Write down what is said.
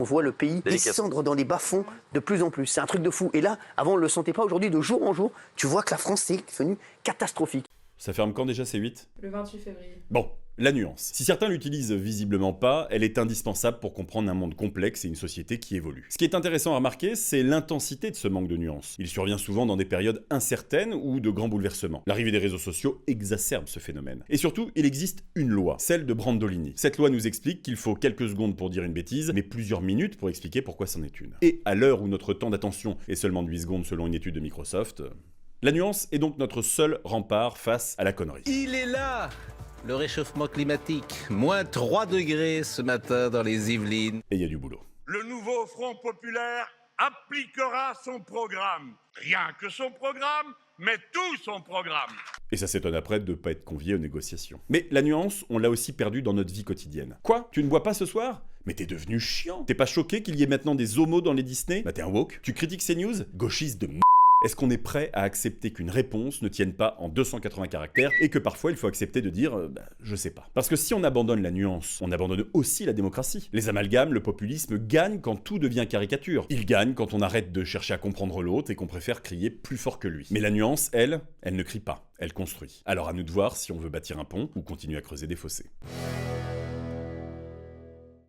On voit le pays descendre dans les bas-fonds de plus en plus. C'est un truc de fou. Et là, avant, on ne le sentait pas. Aujourd'hui, de jour en jour, tu vois que la France est devenue catastrophique. Ça ferme quand déjà, C8 ? Le 28 février. Bon, la nuance. Si certains l'utilisent visiblement pas, elle est indispensable pour comprendre un monde complexe et une société qui évolue. Ce qui est intéressant à remarquer, c'est l'intensité de ce manque de nuance. Il survient souvent dans des périodes incertaines ou de grands bouleversements. L'arrivée des réseaux sociaux exacerbe ce phénomène. Et surtout, il existe une loi, celle de Brandolini. Cette loi nous explique qu'il faut quelques secondes pour dire une bêtise, mais plusieurs minutes pour expliquer pourquoi c'en est une. Et à l'heure où notre temps d'attention est seulement de 8 secondes selon une étude de Microsoft, la nuance est donc notre seul rempart face à la connerie. Il est là, le réchauffement climatique. Moins 3 degrés ce matin dans les Yvelines. Et il y a du boulot. Le nouveau Front populaire appliquera son programme. Rien que son programme, mais tout son programme. Et ça s'étonne après de ne pas être convié aux négociations. Mais la nuance, on l'a aussi perdue dans notre vie quotidienne. Quoi ? Tu ne bois pas ce soir ? Mais t'es devenu chiant. T'es pas choqué qu'il y ait maintenant des homos dans les Disney ? Bah t'es un woke. Tu critiques ces news ? Gauchiste de m***. Est-ce qu'on est prêt à accepter qu'une réponse ne tienne pas en 280 caractères et que parfois il faut accepter de dire je sais pas. Parce que si on abandonne la nuance, on abandonne aussi la démocratie. Les amalgames, le populisme gagnent quand tout devient caricature. Ils gagnent quand on arrête de chercher à comprendre l'autre et qu'on préfère crier plus fort que lui. Mais la nuance, elle ne crie pas, elle construit. Alors à nous de voir si on veut bâtir un pont ou continuer à creuser des fossés.